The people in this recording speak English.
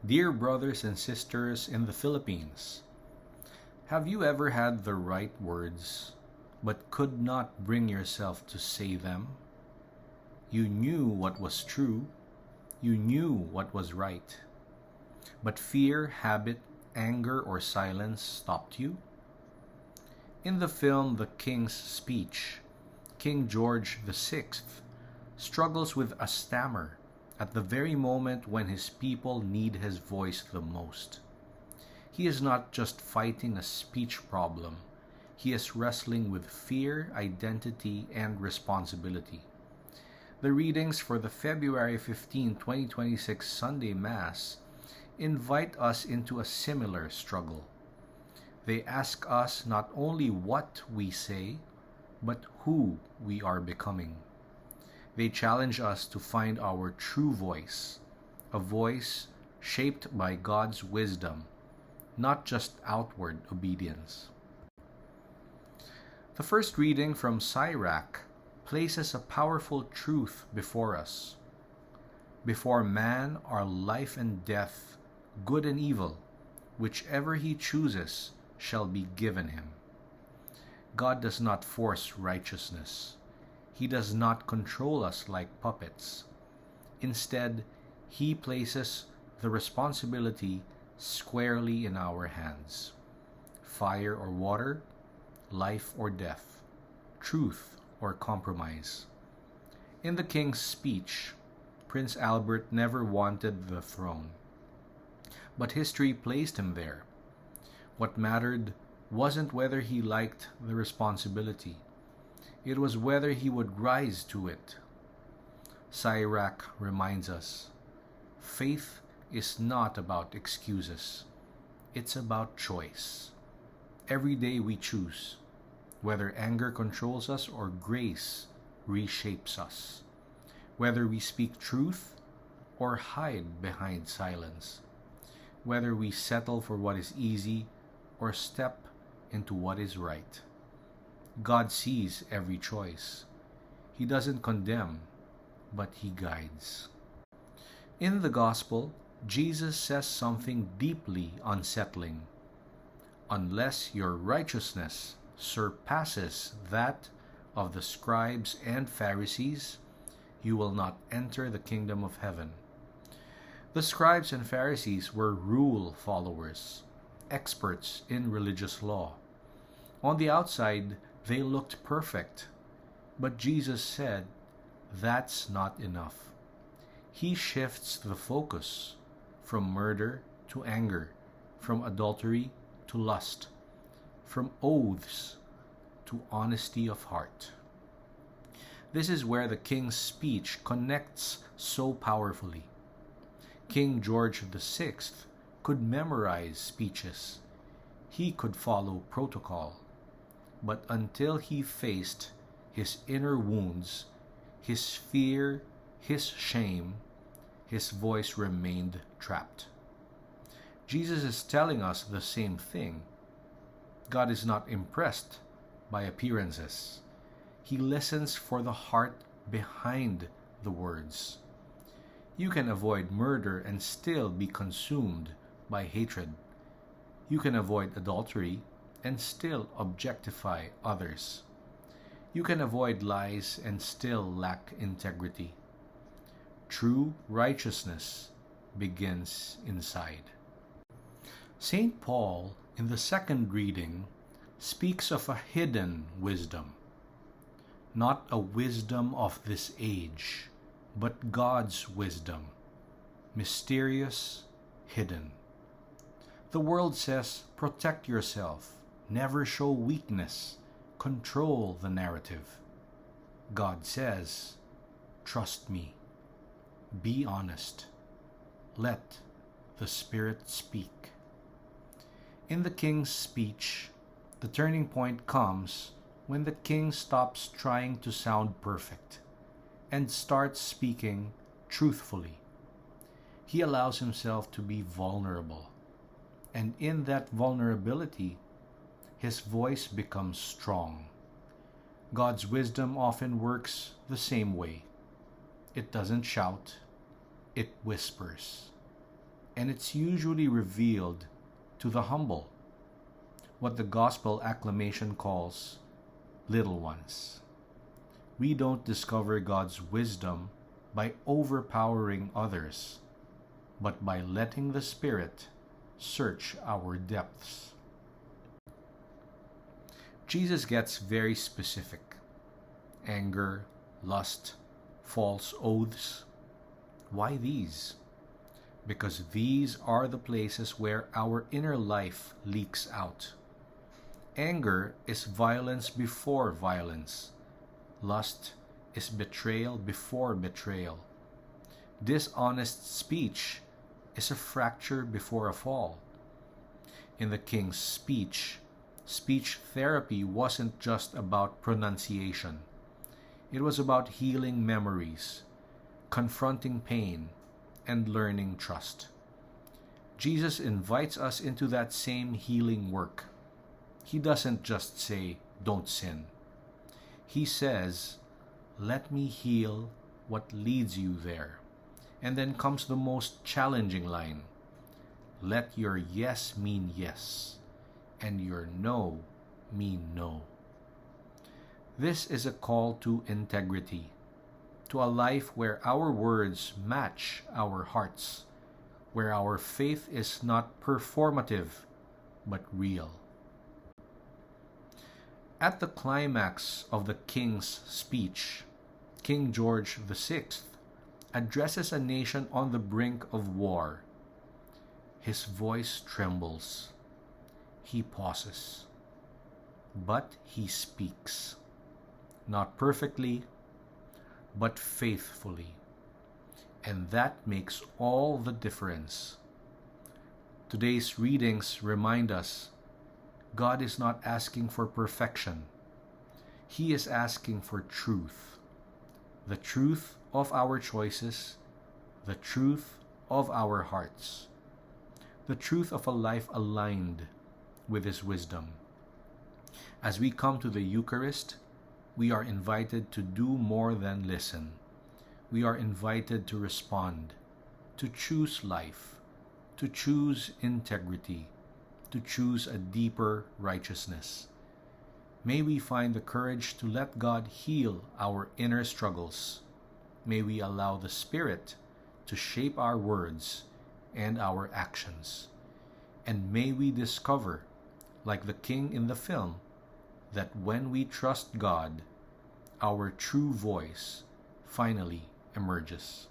Dear brothers and sisters in the Philippines, have you ever had the right words, but could not bring yourself to say them? You knew what was true, you knew what was right, but fear, habit, anger, or silence stopped you? In the film The King's Speech, King George VI struggles with a stammer at the very moment when his people need his voice the most. He is not just fighting a speech problem, he is wrestling with fear, identity, and responsibility. The readings for the February 15, 2026 Sunday Mass invite us into a similar struggle. They ask us not only what we say, but who we are becoming. They challenge us to find our true voice, a voice shaped by God's wisdom, not just outward obedience. The first reading from Sirach places a powerful truth before us. Before man are life and death, good and evil, whichever he chooses shall be given him. God does not force righteousness. He does not control us like puppets. Instead, He places the responsibility squarely in our hands. Fire or water, life or death, truth or compromise. In the King's Speech, Prince Albert never wanted the throne, but history placed him there. What mattered wasn't whether he liked the responsibility. It was whether he would rise to it. Sirach reminds us, faith is not about excuses. It's about choice. Every day we choose, whether anger controls us or grace reshapes us, whether we speak truth or hide behind silence, whether we settle for what is easy or step into what is right. God sees every choice. He doesn't condemn, but He guides. In the Gospel, Jesus says something deeply unsettling. Unless your righteousness surpasses that of the scribes and Pharisees, you will not enter the kingdom of heaven. The scribes and Pharisees were rule followers, experts in religious law. On the outside, they looked perfect, but Jesus said, that's not enough. He shifts the focus from murder to anger, from adultery to lust, from oaths to honesty of heart. This is where the King's Speech connects so powerfully. King George VI could memorize speeches. He could follow protocol. But until he faced his inner wounds, his fear, his shame, his voice remained trapped. Jesus is telling us the same thing. God is not impressed by appearances. He listens for the heart behind the words. You can avoid murder and still be consumed by hatred. You can avoid adultery and still objectify others. You can avoid lies and still lack integrity. True righteousness begins inside. St. Paul, in the second reading, speaks of a hidden wisdom, not a wisdom of this age, but God's wisdom, mysterious, hidden. The world says, protect yourself, never show weakness, control the narrative. God says, trust me, be honest, let the Spirit speak. In the King's Speech, the turning point comes when the king stops trying to sound perfect and starts speaking truthfully. He allows himself to be vulnerable, and in that vulnerability, his voice becomes strong. God's wisdom often works the same way. It doesn't shout, it whispers. and it's usually revealed to the humble, what the gospel acclamation calls little ones. We don't discover God's wisdom by overpowering others, but by letting the Spirit search our depths. Jesus gets very specific. Anger, lust, false oaths. Why these? Because these are the places where our inner life leaks out. Anger is violence before violence. Lust is betrayal before betrayal. Dishonest speech is a fracture before a fall. In the king's speech therapy wasn't just about pronunciation. It was about healing memories, confronting pain, and learning trust. Jesus invites us into that same healing work. He doesn't just say, "Don't sin." He says, "Let me heal what leads you there." And then comes the most challenging line. Let your yes mean yes, and your no mean no. This is a call to integrity, to a life where our words match our hearts, where our faith is not performative, but real. At the climax of the king's speech, King George VI addresses a nation on the brink of war. His voice trembles. He pauses. But he speaks. Not perfectly, but faithfully. And that makes all the difference. Today's readings remind us God is not asking for perfection. He is asking for truth. The truth of our choices, the truth of our hearts, the truth of a life aligned with His wisdom. As we come to the Eucharist, we are invited to do more than listen. We are invited to respond, to choose life, to choose integrity, to choose a deeper righteousness. May we find the courage to let God heal our inner struggles. May we allow the Spirit to shape our words and our actions. And may we discover, like the king in the film, that when we trust God, our true voice finally emerges.